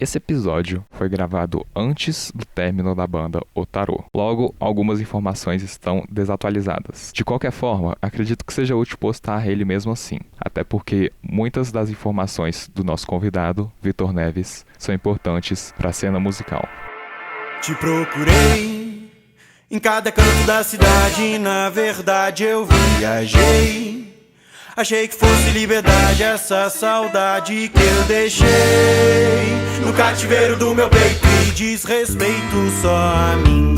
Esse episódio foi gravado antes do término da banda O Tarô. Logo, algumas informações estão desatualizadas. De qualquer forma, acredito que seja útil postar ele mesmo assim, até porque muitas das informações do nosso convidado, Vitor Neves, são importantes para a cena musical. Te procurei em cada canto da cidade, na verdade eu viajei. Achei que fosse liberdade essa saudade que eu deixei no cativeiro do meu peito e diz respeito só a mim.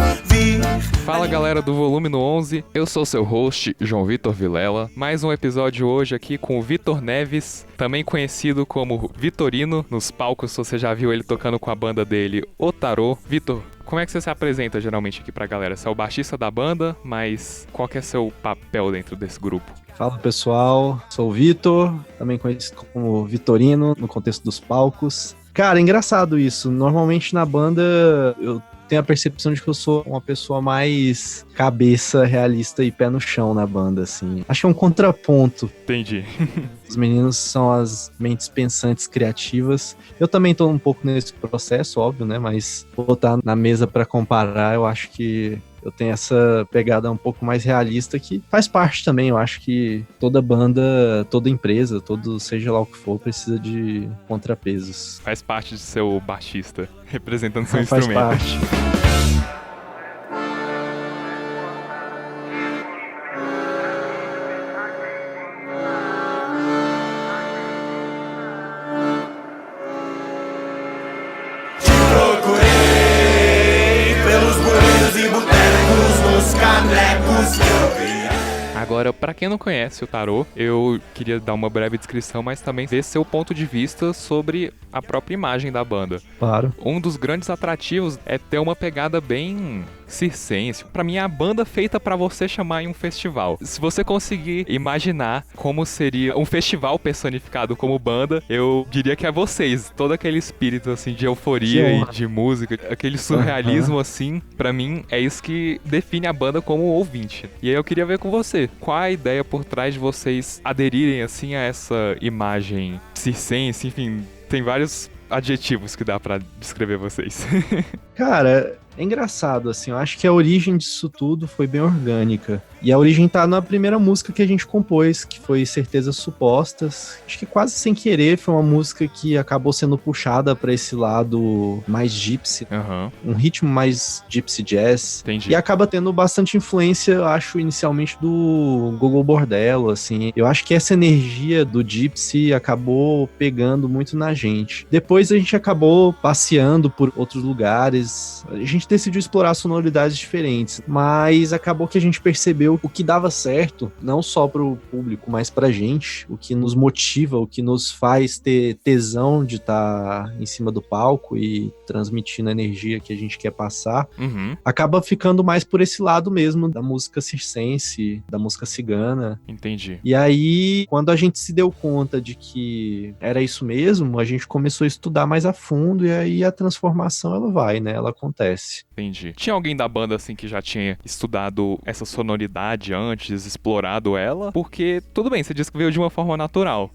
Fala galera do Volume no 11, eu sou seu host, João Vitor Vilela. Mais um episódio hoje aqui com o Vitor Neves, também conhecido como Vitorino. Nos palcos você já viu ele tocando com a banda dele, O Tarô. Vitor, como é que você se apresenta geralmente aqui pra galera? Você é o baixista da banda, mas qual que é seu papel dentro desse grupo? Fala pessoal, sou o Vitor, também conhecido como Vitorino no contexto dos palcos. Cara, é engraçado isso, normalmente na banda eu tenho a percepção de que eu sou uma pessoa mais cabeça realista e pé no chão na banda, assim. Acho que é um contraponto. Entendi. Os meninos são as mentes pensantes, criativas. Eu também tô um pouco nesse processo, óbvio, né? Mas botar na mesa pra comparar, eu acho que eu tenho essa pegada um pouco mais realista que faz parte também. Eu acho que toda banda, toda empresa, seja lá o que for, precisa de contrapesos. Faz parte de ser o baixista, representando seu Faz instrumento. parte. Agora, pra quem não conhece o Tarô, eu queria dar uma breve descrição, mas também ver seu ponto de vista sobre a própria imagem da banda. Claro. Um dos grandes atrativos é ter uma pegada bem circense. Pra mim, é a banda feita pra você chamar em um festival. Se você conseguir imaginar como seria um festival personificado como banda, eu diria que é vocês. Todo aquele espírito, assim, de euforia e de música, aquele surrealismo, assim, pra mim, é isso que define a banda como ouvinte. E aí eu queria ver com você, qual a ideia por trás de vocês aderirem, assim, a essa imagem circense, enfim, tem vários adjetivos que dá pra descrever vocês. Cara, é engraçado, assim, eu acho que a origem disso tudo foi bem orgânica. E a origem tá na primeira música que a gente compôs, que foi Certezas Supostas. Acho que quase sem querer, foi uma música que acabou sendo puxada pra esse lado mais gypsy. Um ritmo mais gypsy jazz. Entendi. E acaba tendo bastante influência, eu acho, inicialmente do Gogol Bordello, assim. Eu acho que essa energia do gypsy acabou pegando muito na gente. Depois a gente acabou passeando por outros lugares. A gente decidiu explorar sonoridades diferentes, mas acabou que a gente percebeu o que dava certo, não só pro público, mas pra gente, o que nos motiva, o que nos faz ter tesão de estar em cima do palco e transmitindo a energia que a gente quer passar, acaba ficando mais por esse lado mesmo, da música circense, da música cigana. Entendi. E aí, quando a gente se deu conta de que era isso mesmo, a gente começou a estudar mais a fundo e aí a transformação, ela vai, né? Ela acontece. Entendi. Tinha alguém da banda, assim, que já tinha estudado essa sonoridade antes, explorado ela? Porque, tudo bem, você disse que veio de uma forma natural.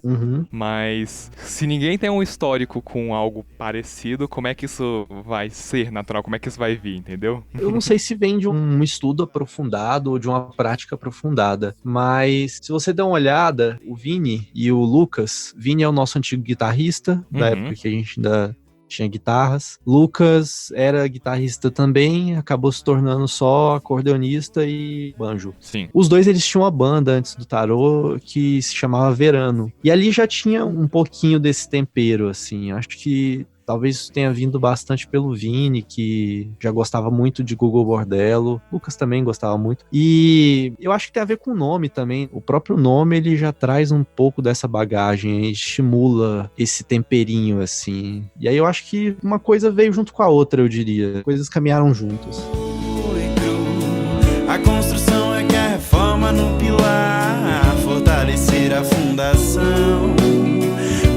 Mas, se ninguém tem um histórico com algo parecido, como é que isso vai ser natural? Como é que isso vai vir, entendeu? Eu não sei se vem de um estudo aprofundado ou de uma prática aprofundada, mas se você der uma olhada, o Vini e o Lucas, Vini é o nosso antigo guitarrista, da época que a gente ainda tinha guitarras. Lucas era guitarrista também, acabou se tornando só acordeonista e banjo. Sim. Os dois, eles tinham uma banda antes do Tarô que se chamava Verano. E ali já tinha um pouquinho desse tempero, assim. Acho que talvez isso tenha vindo bastante pelo Vini, que já gostava muito de Gogol Bordello. Lucas também gostava muito. E eu acho que tem a ver com o nome também. O próprio nome, ele já traz um pouco dessa bagagem, estimula esse temperinho, assim. E aí eu acho que uma coisa veio junto com a outra, eu diria. Coisas caminharam juntas. A construção é que a reforma no pilar, fortalecer a fundação,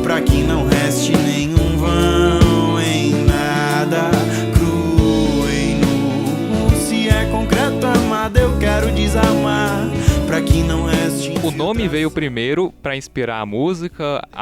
pra que não reste nenhum vão em nada, cru e nu. Se é concreto amado, eu quero desarmar, pra que não reste O nome nome veio primeiro pra inspirar a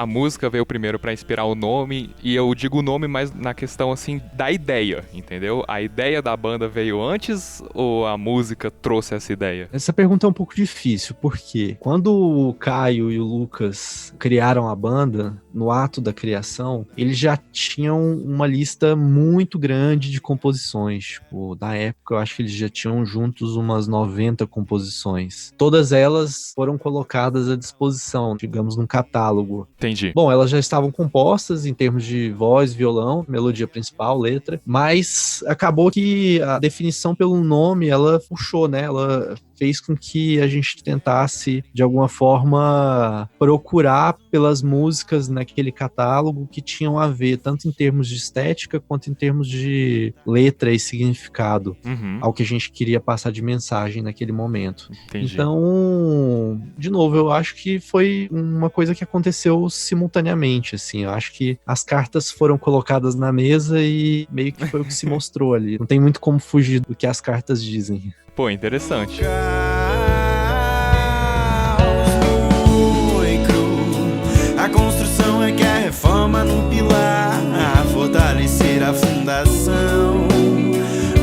música veio primeiro pra inspirar o nome, e eu digo o nome mais na questão, assim, da ideia, entendeu? A ideia da banda veio antes ou a música trouxe essa ideia? Essa pergunta é um pouco difícil, porque quando o Caio e o Lucas criaram a banda, no ato da criação, eles já tinham uma lista muito grande de composições. Tipo, na época, eu acho que eles já tinham juntos umas 90 composições. Todas elas foram colocadas à disposição, digamos, num catálogo. Entendi. Bom, elas já estavam compostas em termos de voz, violão, melodia principal, letra, mas acabou que a definição pelo nome, ela puxou, né? Ela fez com que a gente tentasse, de alguma forma, procurar pelas músicas naquele catálogo que tinham a ver, tanto em termos de estética, quanto em termos de letra e significado, ao que a gente queria passar de mensagem naquele momento. Entendi. Então, de novo, eu acho que foi uma coisa que aconteceu simultaneamente, assim. Eu acho que as cartas foram colocadas na mesa e meio que foi o que se mostrou ali. Não tem muito como fugir do que as cartas dizem. Pô, interessante. A construção é que a reforma num pilar, fortalecer a fundação,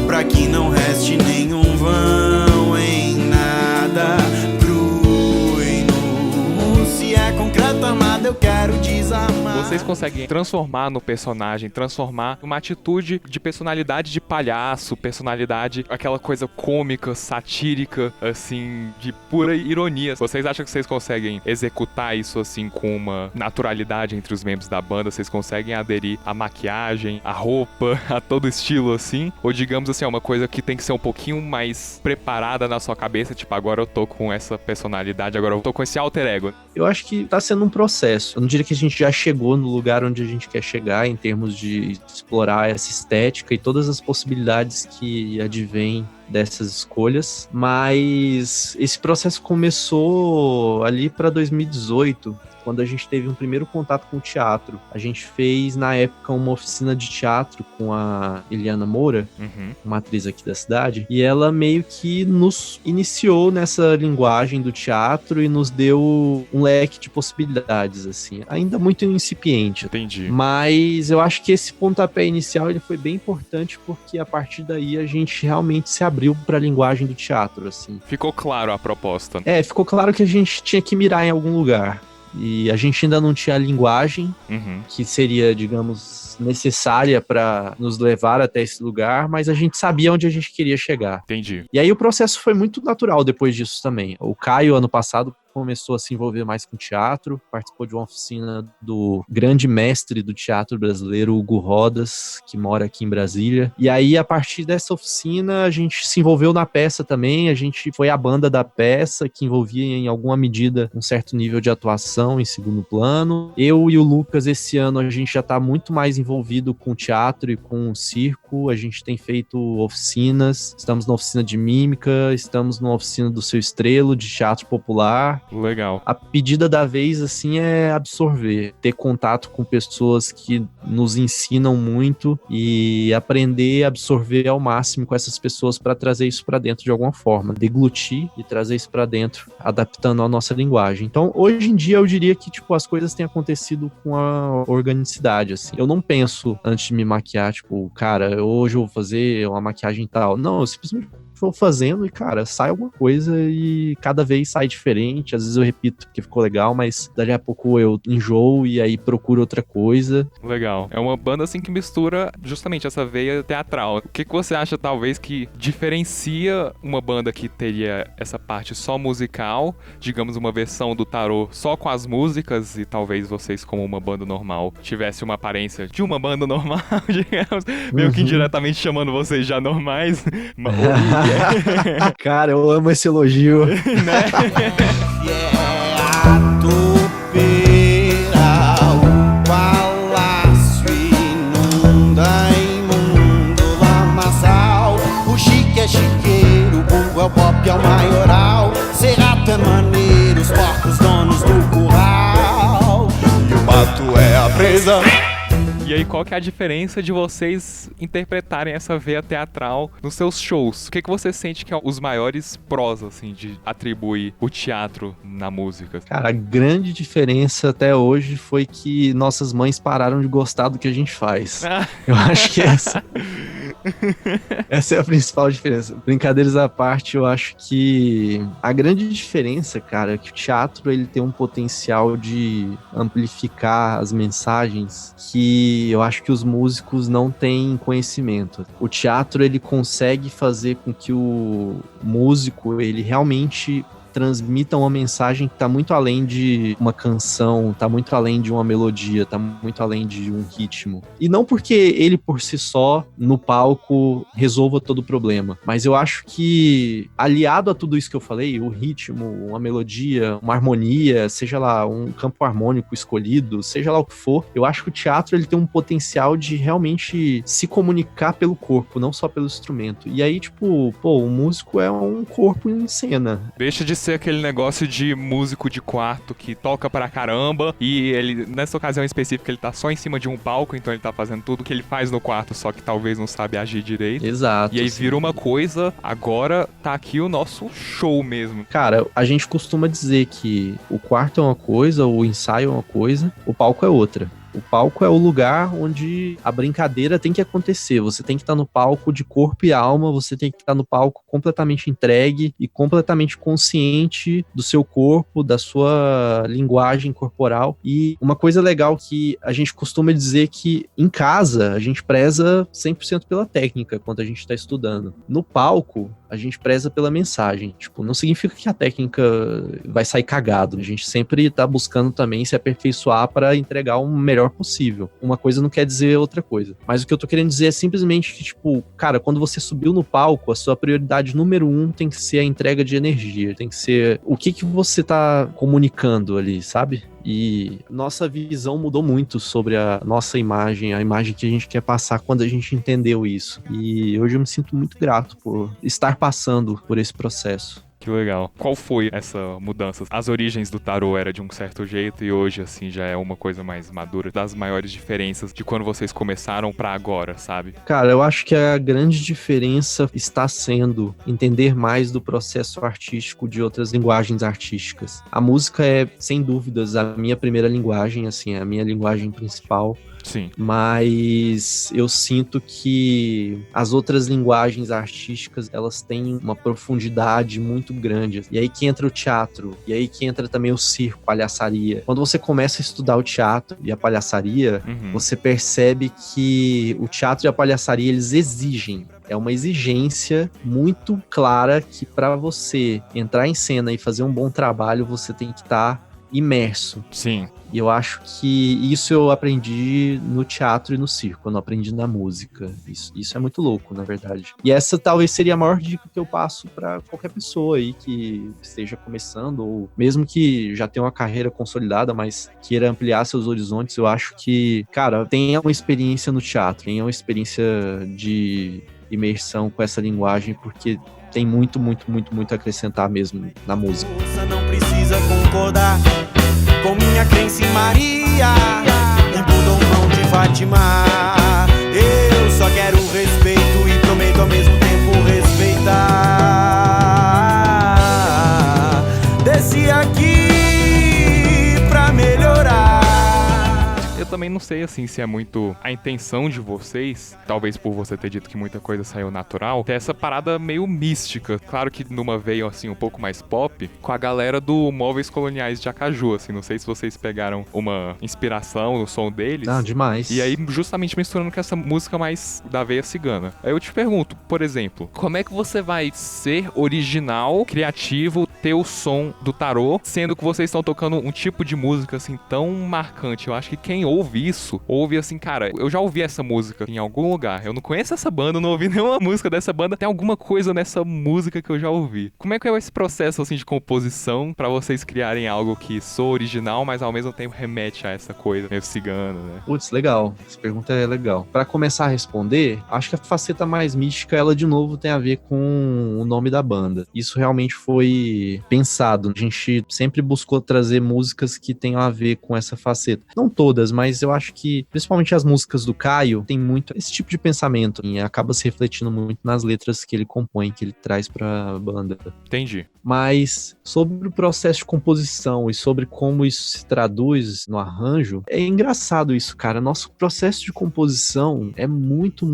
pra que não reste nenhum vão em nada cru e nu. Se é concreto armado, eu quero desarmar. Vocês conseguem transformar no personagem, transformar uma atitude de personalidade de palhaço, personalidade, aquela coisa cômica, satírica, assim, de pura ironia. Vocês acham que vocês conseguem executar isso, assim, com uma naturalidade entre os membros da banda? Vocês conseguem aderir à maquiagem, à roupa, a todo estilo, assim? Ou, digamos assim, é uma coisa que tem que ser um pouquinho mais preparada na sua cabeça, tipo, agora eu tô com essa personalidade, agora eu tô com esse alter ego? Eu acho que tá sendo um processo. Eu não diria que a gente já chegou no lugar onde a gente quer chegar em termos de explorar essa estética e todas as possibilidades que advêm dessas escolhas, mas esse processo começou ali para 2018, quando a gente teve um primeiro contato com o teatro. A gente fez, na época, uma oficina de teatro com a Eliana Moura, uma atriz aqui da cidade, e ela meio que nos iniciou nessa linguagem do teatro e nos deu um leque de possibilidades, assim, ainda muito incipiente. Entendi. Mas eu acho que esse pontapé inicial ele foi bem importante, porque a partir daí a gente realmente se abriu para a linguagem do teatro, assim. Ficou claro a proposta. Ficou claro que a gente tinha que mirar em algum lugar. E a gente ainda não tinha a linguagem que seria, digamos, necessária para nos levar até esse lugar, mas a gente sabia onde a gente queria chegar. Entendi. E aí o processo foi muito natural depois disso também. O Caio, ano passado, começou a se envolver mais com teatro, participou de uma oficina do grande mestre do teatro brasileiro, Hugo Rodas, que mora aqui em Brasília. E aí, a partir dessa oficina, a gente se envolveu na peça também, a gente foi a banda da peça, que envolvia em alguma medida um certo nível de atuação em segundo plano. Eu e o Lucas, esse ano, a gente já está muito mais envolvido com teatro e com circo, a gente tem feito oficinas, estamos na oficina de mímica, estamos na oficina do Seu Estrelo, de teatro popular. Legal. A pedida da vez, assim, é absorver, ter contato com pessoas que nos ensinam muito e aprender a absorver ao máximo com essas pessoas para trazer isso para dentro de alguma forma, deglutir e trazer isso para dentro, adaptando a nossa linguagem. Então, hoje em dia, eu diria que, tipo, as coisas têm acontecido com a organicidade, assim. Eu não penso, antes de me maquiar, tipo, cara, hoje eu vou fazer uma maquiagem tal. Não, eu simplesmente vou fazendo e, cara, sai alguma coisa e cada vez sai diferente. Às vezes eu repito porque ficou legal, mas dali a pouco eu enjoo e aí procuro outra coisa. Legal. É uma banda, assim, que mistura justamente essa veia teatral. O que você acha, talvez, que diferencia uma banda que teria essa parte só musical, digamos, uma versão do tarô só com as músicas, e talvez vocês, como uma banda normal, tivesse uma aparência de uma banda normal, digamos, meio que indiretamente chamando vocês de anormais, Cara, eu amo esse elogio. né? A topeira, o palácio inunda, imundo, lamaçal. O chique é chiqueiro, o burro é o pop, é o maioral. Serrato é maneiro, os porcos donos do curral. E o pato é a presa. E aí, qual que é a diferença de vocês interpretarem essa veia teatral nos seus shows? O que você sente que é os maiores prós, assim, de atribuir o teatro na música? Cara, a grande diferença até hoje foi que nossas mães pararam de gostar do que a gente faz. Eu acho que essa é a principal diferença. Brincadeiras à parte, eu acho que a grande diferença, cara, é que o teatro ele tem um potencial de amplificar as mensagens que eu acho que os músicos não têm conhecimento. O teatro ele consegue fazer com que o músico ele realmente transmita uma mensagem que tá muito além de uma canção, tá muito além de uma melodia, tá muito além de um ritmo. E não porque ele por si só, no palco, resolva todo o problema, mas eu acho que, aliado a tudo isso que eu falei, o ritmo, uma melodia, uma harmonia, seja lá, um campo harmônico escolhido, seja lá o que for, eu acho que o teatro ele tem um potencial de realmente se comunicar pelo corpo, não só pelo instrumento. E aí, tipo, pô, o músico é um corpo em cena. Deixa de ser aquele negócio de músico de quarto que toca pra caramba e ele, nessa ocasião específica, ele tá só em cima de um palco, então ele tá fazendo tudo que ele faz no quarto, só que talvez não sabe agir direito. Exato. E aí vira uma coisa, agora tá aqui o nosso show mesmo. Cara, a gente costuma dizer que o quarto é uma coisa, o ensaio é uma coisa, o palco é outra. O palco é o lugar onde a brincadeira tem que acontecer. Você tem que estar no palco de corpo e alma, você tem que estar no palco completamente entregue e completamente consciente do seu corpo, da sua linguagem corporal. E uma coisa legal que a gente costuma dizer que em casa a gente preza 100% pela técnica quando a gente está estudando. No palco, a gente preza pela mensagem. Tipo, não significa que a técnica vai sair cagado. A gente sempre tá buscando também se aperfeiçoar para entregar o melhor possível. Uma coisa não quer dizer outra coisa. Mas o que eu tô querendo dizer é simplesmente que, tipo, cara, quando você subiu no palco, a sua prioridade número 1 tem que ser a entrega de energia. Tem que ser o que você tá comunicando ali, sabe? E nossa visão mudou muito sobre a nossa imagem, a imagem que a gente quer passar quando a gente entendeu isso. E hoje eu me sinto muito grato por estar passando por esse processo. Que legal. Qual foi essa mudança? As origens do tarô era de um certo jeito e hoje, assim, já é uma coisa mais madura. Das maiores diferenças de quando vocês começaram pra agora, sabe? Cara, eu acho que a grande diferença está sendo entender mais do processo artístico de outras linguagens artísticas. A música é, sem dúvidas, a minha primeira linguagem, assim, a minha linguagem principal. Sim. Mas eu sinto que as outras linguagens artísticas, elas têm uma profundidade muito grande. E aí que entra o teatro, e aí que entra também o circo, a palhaçaria. Quando você começa a estudar o teatro e a palhaçaria, você percebe que o teatro e a palhaçaria, eles exigem. É uma exigência muito clara que para você entrar em cena e fazer um bom trabalho, você tem que estar imerso. Sim. E eu acho que isso eu aprendi no teatro e no circo, eu não aprendi na música. Isso é muito louco, na verdade. E essa talvez seria a maior dica que eu passo pra qualquer pessoa aí que esteja começando, ou mesmo que já tenha uma carreira consolidada, mas queira ampliar seus horizontes. Eu acho que, cara, tenha uma experiência no teatro, tenha uma experiência de imersão com essa linguagem, porque tem muito a acrescentar mesmo na música. Você não precisa concordar com minha crença em Maria e por Dom João de Fátima. Eu só quero respeito e prometo ao mesmo tempo respeitar. Desci aqui pra melhorar. Eu também não sei, assim, se é muito a intenção de vocês, talvez por você ter dito que muita coisa saiu natural, ter essa parada meio mística. Claro que numa veia, assim, um pouco mais pop, com a galera do Móveis Coloniais de Acaju, assim, não sei se vocês pegaram uma inspiração no som deles. Ah, demais. E aí, justamente misturando com essa música mais da veia cigana. Aí eu te pergunto, por exemplo, como é que você vai ser original, criativo, ter o som do tarô, sendo que vocês estão tocando um tipo de música, assim, tão marcante? Eu acho que quem ouve isso, ouve assim, cara, eu já ouvi essa música em algum lugar, eu não conheço essa banda, eu não ouvi nenhuma música dessa banda, tem alguma coisa nessa música que eu já ouvi. Como é que é esse processo, assim, de composição pra vocês criarem algo que soa original, mas ao mesmo tempo remete a essa coisa meio cigana, né? Putz, legal. Essa pergunta é legal. Pra começar a responder, acho que a faceta mais mística, ela de novo tem a ver com o nome da banda. Isso realmente foi pensado. A gente sempre buscou trazer músicas que tenham a ver com essa faceta. Não todas, mas eu acho que, principalmente as músicas do Caio, tem muito esse tipo de pensamento e acaba se refletindo muito nas letras que ele compõe, que ele traz pra banda. Entendi. Mas sobre o processo de composição e sobre como isso se traduz no arranjo, é engraçado isso, cara. Nosso processo de composição é muito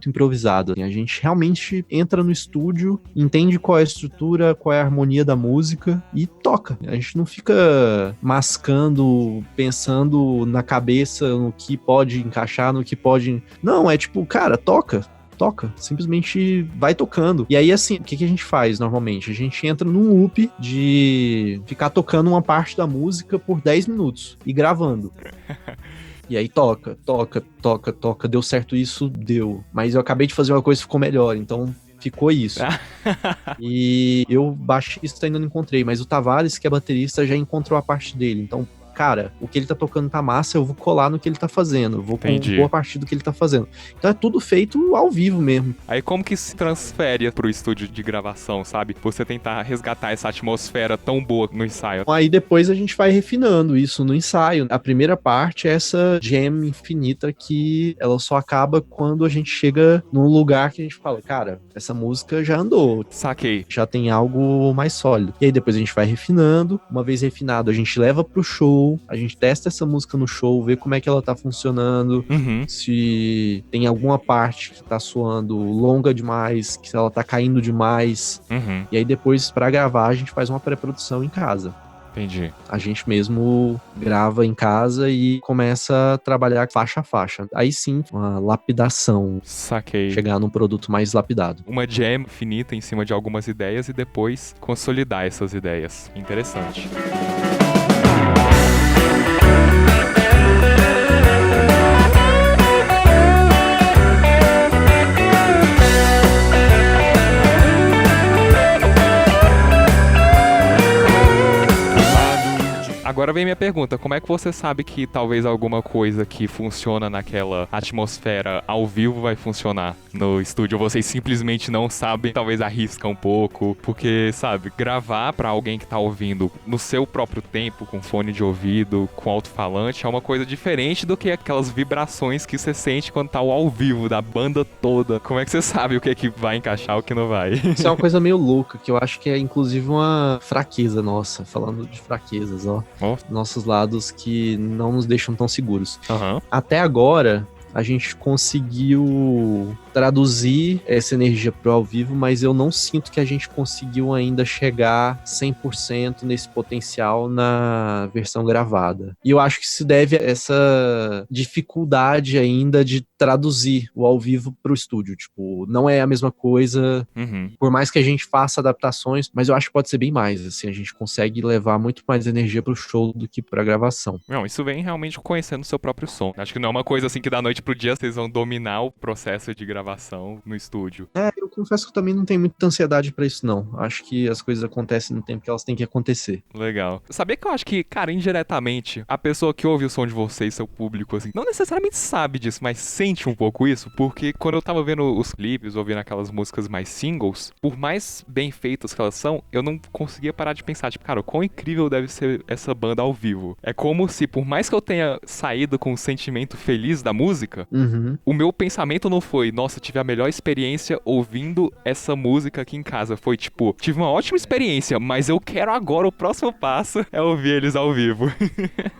improvisado. A gente realmente entra no estúdio, entende qual é a estrutura, qual é a harmonia da música e toca. A gente não fica mascando, pensando na cabeça no que pode encaixar, no que pode... Não, é tipo, cara, toca, simplesmente vai tocando. E aí, assim, o que a gente faz normalmente? A gente entra num loop de ficar tocando uma parte da música por 10 minutos e gravando. E aí toca, deu certo isso? Deu. Mas eu acabei de fazer uma coisa que ficou melhor, então ficou isso. E eu, baixista, ainda não encontrei, mas o Tavares, que é baterista, já encontrou a parte dele, então... Cara, o que ele tá tocando tá massa, eu vou colar no que ele tá fazendo, eu vou compor a partir do que ele tá fazendo. Então é tudo feito ao vivo mesmo. Aí como que se transfere pro estúdio de gravação, sabe? Você tentar resgatar essa atmosfera tão boa no ensaio. Aí depois a gente vai refinando isso no ensaio. A primeira parte é essa jam infinita que ela só acaba quando a gente chega num lugar que a gente fala, cara, essa música já andou. Saquei. Já tem algo mais sólido. E aí depois a gente vai refinando. Uma vez refinado, a gente leva pro show. A gente testa essa música no show, vê como é que ela tá funcionando, se tem alguma parte que tá soando longa demais, que ela tá caindo demais. E aí depois, pra gravar, a gente faz uma pré-produção em casa. Entendi. A gente mesmo grava em casa e começa a trabalhar faixa a faixa. Aí sim, uma lapidação. Saquei. Chegar num produto mais lapidado. Uma jam infinita em cima de algumas ideias e depois consolidar essas ideias. Interessante. Agora vem minha pergunta, como é que você sabe que talvez alguma coisa que funciona naquela atmosfera ao vivo vai funcionar no estúdio? Ou vocês simplesmente não sabem, talvez arrisca um pouco? Porque, sabe, gravar pra alguém que tá ouvindo no seu próprio tempo, com fone de ouvido, com alto-falante, é uma coisa diferente do que aquelas vibrações que você sente quando tá ao vivo, da banda toda. Como é que você sabe o que é que vai encaixar e o que não vai? Isso é uma coisa meio louca, que eu acho que é inclusive uma fraqueza nossa, falando de fraquezas, ó. Nossos lados que não nos deixam tão seguros. Até agora, a gente conseguiu traduzir essa energia pro ao vivo, mas eu não sinto que a gente conseguiu ainda chegar 100% nesse potencial na versão gravada. E eu acho que isso deve a essa dificuldade ainda de traduzir o ao vivo pro estúdio. Tipo, não é a mesma coisa, por mais que a gente faça adaptações, mas eu acho que pode ser bem mais, assim, a gente consegue levar muito mais energia pro show do que pra gravação. Não, isso vem realmente conhecendo o seu próprio som. Acho que não é uma coisa assim que da noite pro dia vocês vão dominar o processo de gravação no estúdio. Eu confesso que eu também não tenho muita ansiedade pra isso, não. Acho que as coisas acontecem no tempo que elas têm que acontecer. Legal. Sabia que eu acho que, cara, indiretamente, a pessoa que ouve o som de vocês, seu público, assim, não necessariamente sabe disso, mas sente um pouco isso, porque quando eu tava vendo os clipes, ouvindo aquelas músicas mais singles, por mais bem feitas que elas são, eu não conseguia parar de pensar, tipo, cara, o quão incrível deve ser essa banda ao vivo. É como se, por mais que eu tenha saído com um sentimento feliz da música, o meu pensamento não foi, nossa, tive a melhor experiência ouvindo essa música aqui em casa. Foi tipo, tive uma ótima experiência, mas eu quero agora, o próximo passo é ouvir eles ao vivo.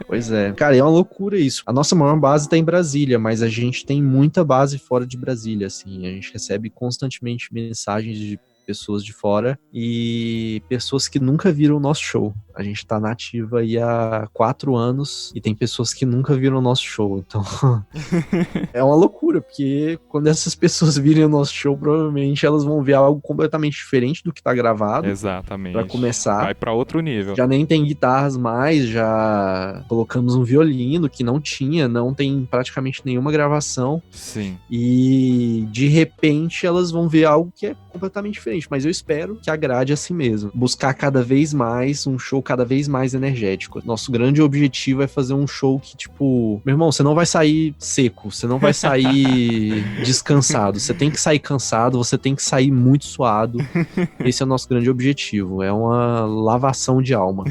Pois é. Cara, é uma loucura isso. A nossa maior base tá em Brasília, mas a gente tem muita base fora de Brasília, assim. A gente recebe constantemente mensagens de pessoas de fora e pessoas que nunca viram o nosso show. A gente tá na ativa aí há 4 anos e tem pessoas que nunca viram o nosso show. Então, é uma loucura, porque quando essas pessoas virem o nosso show, provavelmente elas vão ver algo completamente diferente do que tá gravado. Exatamente. Pra começar. Vai pra outro nível. Já nem tem guitarras mais, já colocamos um violino que não tinha, não tem praticamente nenhuma gravação. Sim. E de repente elas vão ver algo que é completamente diferente. Mas eu espero que agrade a si mesmo. Buscar cada vez mais um show cada vez mais energético. Nosso grande objetivo é fazer um show que, tipo, meu irmão, você não vai sair seco, você não vai sair descansado, você tem que sair cansado, você tem que sair muito suado. Esse é o nosso grande objetivo, é uma lavação de alma.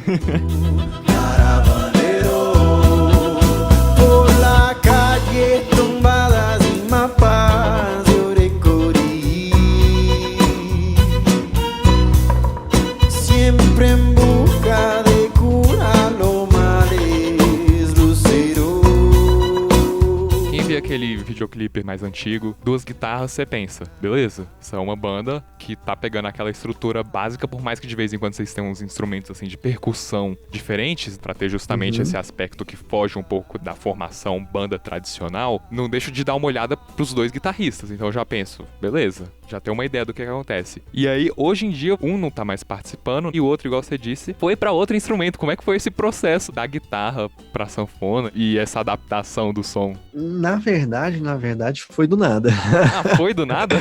mais antigo. 2 guitarras, você pensa, beleza, isso é uma banda que tá pegando aquela estrutura básica, por mais que de vez em quando vocês tenham uns instrumentos assim de percussão diferentes, pra ter justamente esse aspecto que foge um pouco da formação banda tradicional, não deixo de dar uma olhada pros 2 guitarristas. Então eu já penso, beleza, já tem uma ideia do que acontece. E aí, hoje em dia, um não tá mais participando e o outro, igual você disse, foi pra outro instrumento. Como é que foi esse processo da guitarra pra sanfona e essa adaptação do som? Na verdade, foi do nada. Ah, foi do nada?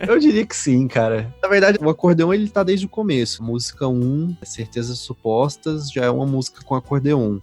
Eu diria que sim, cara. Na verdade, o acordeon, ele tá desde o começo. Música 1, Certezas Supostas, já é uma música com acordeon.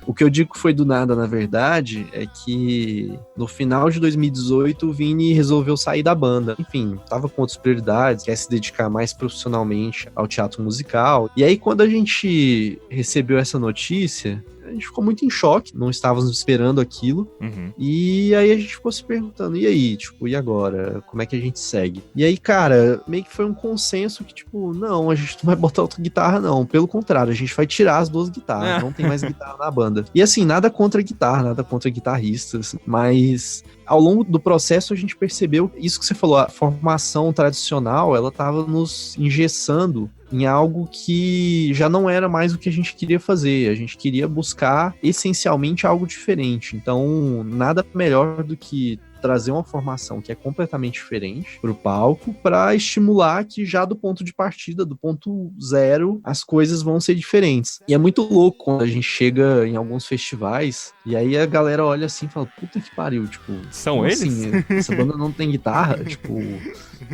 O que eu digo que foi do nada, na verdade, é que no final de 2018, o Vini resolveu sair da banda. Enfim, tava com outras prioridades, quer se dedicar mais profissionalmente ao teatro musical. E aí, quando a gente recebeu essa notícia, a gente ficou muito em choque, não estávamos esperando aquilo. E aí a gente ficou se perguntando, e aí, tipo, e agora? Como é que a gente segue? E aí, cara, meio que foi um consenso que, tipo, não, a gente não vai botar outra guitarra, não. Pelo contrário, a gente vai tirar as 2 guitarras, não tem mais guitarra na banda. E assim, nada contra guitarra, nada contra guitarristas, mas ao longo do processo a gente percebeu isso que você falou, a formação tradicional, ela tava nos engessando em algo que já não era mais o que a gente queria fazer. A gente queria buscar essencialmente algo diferente. Então, nada melhor do que trazer uma formação que é completamente diferente pro palco para estimular que já do ponto de partida, do ponto zero, as coisas vão ser diferentes. E é muito louco quando a gente chega em alguns festivais e aí a galera olha assim e fala, puta que pariu, tipo... São eles? Assim, essa banda não tem guitarra, tipo...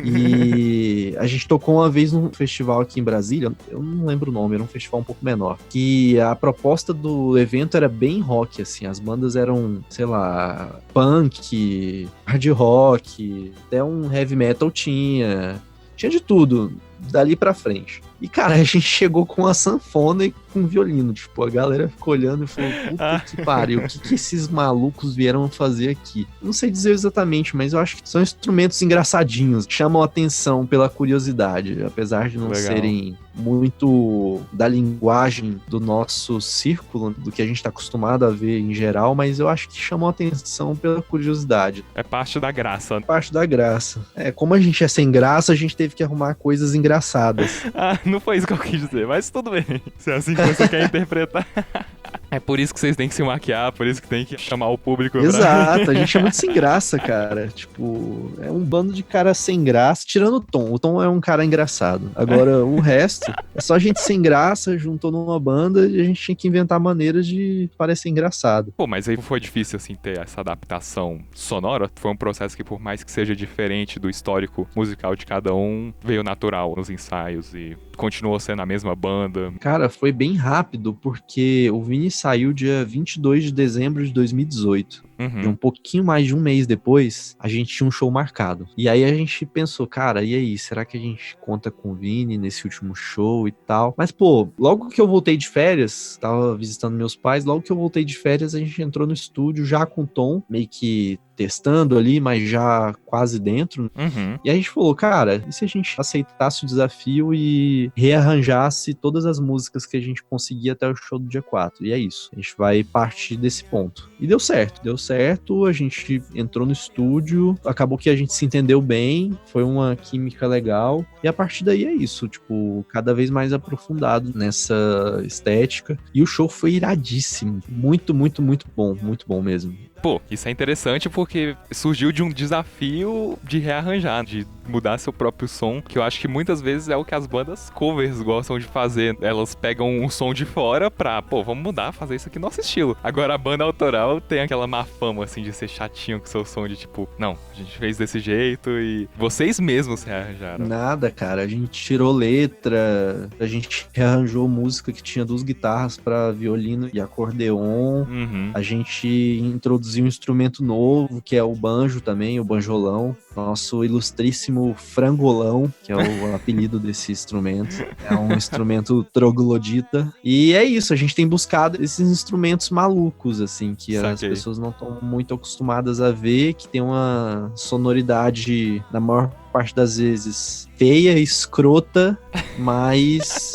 E a gente tocou uma vez num festival aqui em Brasília, eu não lembro o nome, era um festival um pouco menor, que a proposta do evento era bem rock, assim, as bandas eram, sei lá, punk, hard rock, até um heavy metal tinha de tudo, dali pra frente. E, cara, a gente chegou com a sanfona e com violino, tipo, a galera ficou olhando e falou, puta que pariu, o que esses malucos vieram fazer aqui? Não sei dizer exatamente, mas eu acho que são instrumentos engraçadinhos, chamam a atenção pela curiosidade, apesar de não serem muito da linguagem do nosso círculo, do que a gente tá acostumado a ver em geral, mas eu acho que chamam a atenção pela curiosidade. É parte da graça. Parte da graça. Como a gente é sem graça, a gente teve que arrumar coisas engraçadas. Não foi isso que eu quis dizer, mas tudo bem. Se é assim que você quer interpretar. É por isso que vocês têm que se maquiar, por isso que tem que chamar o público. Exato, a gente é muito sem graça, cara. Tipo, é um bando de cara sem graça, tirando o Tom. O Tom é um cara engraçado. Agora, o resto é só gente sem graça, juntou numa banda e a gente tinha que inventar maneiras de parecer engraçado. Pô, mas aí foi difícil, assim, ter essa adaptação sonora? Foi um processo que, por mais que seja diferente do histórico musical de cada um, veio natural nos ensaios e continuou sendo a mesma banda? Cara, foi bem rápido, porque o Vini saiu dia 22 de dezembro de 2018. E um pouquinho mais de um mês depois, a gente tinha um show marcado. E aí a gente pensou, cara, e aí, será que a gente conta com o Vini nesse último show e tal? Mas, pô, logo que eu voltei de férias, tava visitando meus pais, logo que eu voltei de férias, a gente entrou no estúdio já com o Tom, meio que testando ali, mas já quase dentro. E a gente falou, cara, e se a gente aceitasse o desafio e rearranjasse todas as músicas que a gente conseguia até o show do dia 4? E é isso, a gente vai partir desse ponto. E deu certo, a gente entrou no estúdio, acabou que a gente se entendeu bem, foi uma química legal, e a partir daí é isso, tipo, cada vez mais aprofundado nessa estética, e o show foi iradíssimo, muito, muito, muito bom mesmo. Pô, isso é interessante porque surgiu de um desafio de rearranjar, de mudar seu próprio som, que eu acho que muitas vezes é o que as bandas covers gostam de fazer. Elas pegam um som de fora pra, pô, vamos mudar, fazer isso aqui no nosso estilo. Agora a banda autoral tem aquela má fama, assim, de ser chatinho com seu som, de tipo, não, a gente fez desse jeito e vocês mesmos rearranjaram. Nada, cara, a gente tirou letra, a gente rearranjou música que tinha 2 guitarras pra violino e acordeon, a gente introduziu um instrumento novo, que é o banjo também, o banjolão, nosso ilustríssimo frangolão, que é o apelido desse instrumento. É um instrumento troglodita. E é isso, a gente tem buscado esses instrumentos malucos, assim, que as pessoas não estão muito acostumadas a ver, que tem uma sonoridade, na maior parte das vezes, feia, escrota, mas...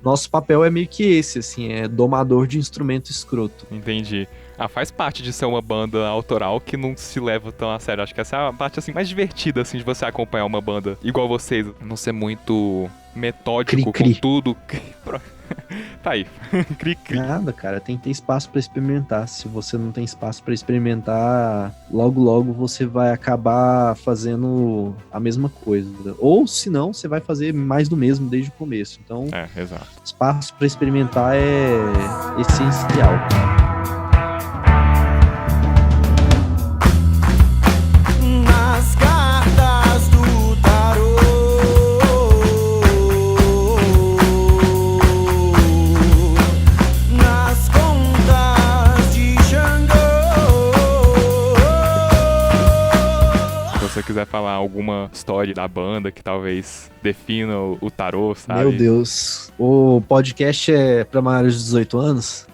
Nosso papel é meio que esse, assim, é domador de instrumento escroto. Entendi. Faz parte de ser uma banda autoral que não se leva tão a sério. Acho que essa é a parte, assim, mais divertida, assim, de você acompanhar uma banda igual vocês. Não ser muito metódico Cri-cri. com tudo. Tá aí. Cri-cri. Nada, cara, tem que ter espaço pra experimentar. Se você não tem espaço pra experimentar, logo você vai acabar fazendo a mesma coisa. Ou se não, você vai fazer mais do mesmo desde o começo. Então, Exato. espaço pra experimentar é essencial. Nas cartas do tarô, nas contas de Xangô. Se você quiser falar alguma história da banda que talvez defina o tarô, sabe? Meu Deus, o podcast é pra maiores de 18 anos?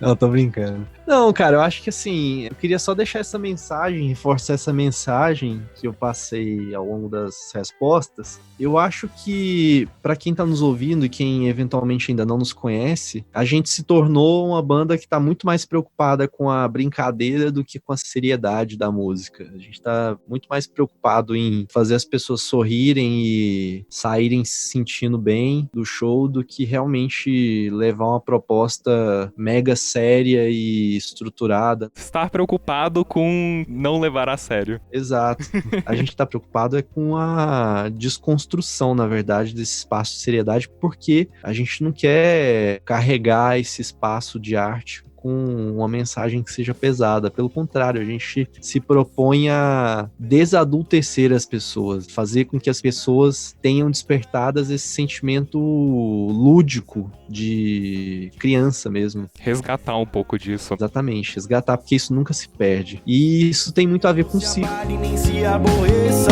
Não, tô brincando. Não, cara, eu acho que assim, eu queria só deixar essa mensagem, reforçar essa mensagem que eu passei ao longo das respostas. Eu acho que, pra quem tá nos ouvindo e quem eventualmente ainda não nos conhece, a gente se tornou uma banda que tá muito mais preocupada com a brincadeira do que com a seriedade da música. A gente tá muito mais preocupado em fazer as pessoas sorrirem e saírem se sentindo bem do show do que realmente levar uma proposta mega séria e estruturada. Estar preocupado com não levar a sério. Exato. A gente tá preocupado é com a desconstrução, na verdade, desse espaço de seriedade, porque a gente não quer carregar esse espaço de arte com uma mensagem que seja pesada. Pelo contrário, a gente se propõe a desadultecer as pessoas, fazer com que as pessoas tenham despertadas esse sentimento lúdico de criança mesmo. Resgatar um pouco disso. Exatamente, resgatar, porque isso nunca se perde. E isso tem muito a ver com o Se ciclo. abale, nem se aborreça.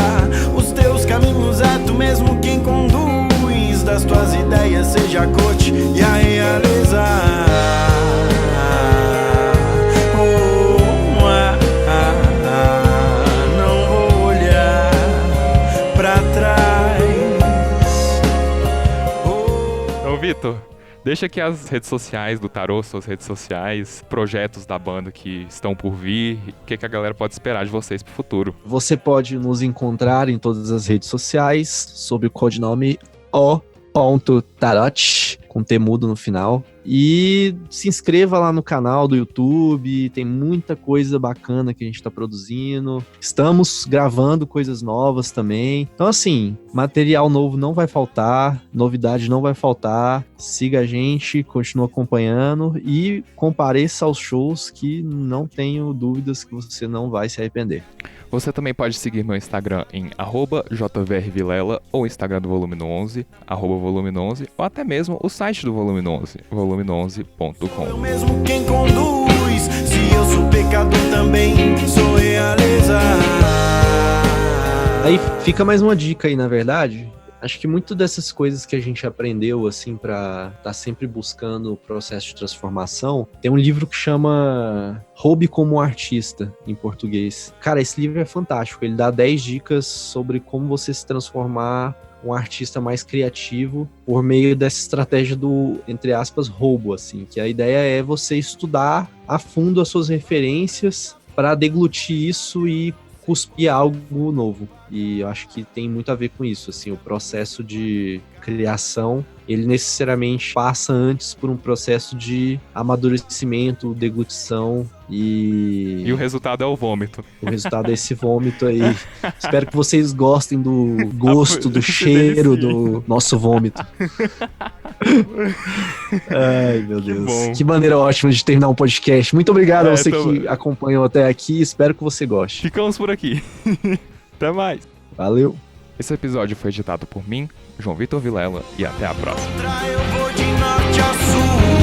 Os teus caminhos é tu mesmo quem conduz. Das tuas ideias seja a corte e a realeza. Não vou olhar pra trás. Então, Vitor, deixa aqui as redes sociais do Tarô, suas redes sociais, projetos da banda que estão por vir, o que a galera pode esperar de vocês pro futuro. Você pode nos encontrar em todas as redes sociais sob o codinome o.tarot, com T mudo no final. E se inscreva lá no canal do YouTube, tem muita coisa bacana que a gente tá produzindo. Estamos gravando coisas novas também. Então, assim, material novo não vai faltar, novidade não vai faltar. Siga a gente, continue acompanhando e compareça aos shows que não tenho dúvidas que você não vai se arrepender. Você também pode seguir meu Instagram em @jvrvilela ou Instagram do Volume 11, @volume 11, ou até mesmo o site do Volume 11, volume11.com. Eu mesmo quem conduz. Se eu sou pecador também, sou realeza. Aí fica mais uma dica aí, na verdade. Acho que muito dessas coisas que a gente aprendeu, assim, pra estar sempre buscando o processo de transformação, tem um livro que chama Roube como Artista, em português. Cara, esse livro é fantástico. Ele dá 10 dicas sobre como você se transformar um artista mais criativo por meio dessa estratégia do, entre aspas, roubo, assim. Que a ideia é você estudar a fundo as suas referências para deglutir isso e cuspir algo novo. E eu acho que tem muito a ver com isso, assim, o processo de criação, ele necessariamente passa antes por um processo de amadurecimento, deglutição e o resultado é o vômito. o resultado é esse vômito aí. Espero que vocês gostem do gosto, do cheiro do nosso vômito. Ai, meu Deus. bom. Que maneira ótima de terminar um podcast. Muito obrigado a você então- que acompanhou até aqui. Espero que você goste. Ficamos por aqui. Até mais. Valeu. Esse episódio foi editado por mim, João Vitor Vilela, e até a próxima. Eu vou de norte a sul.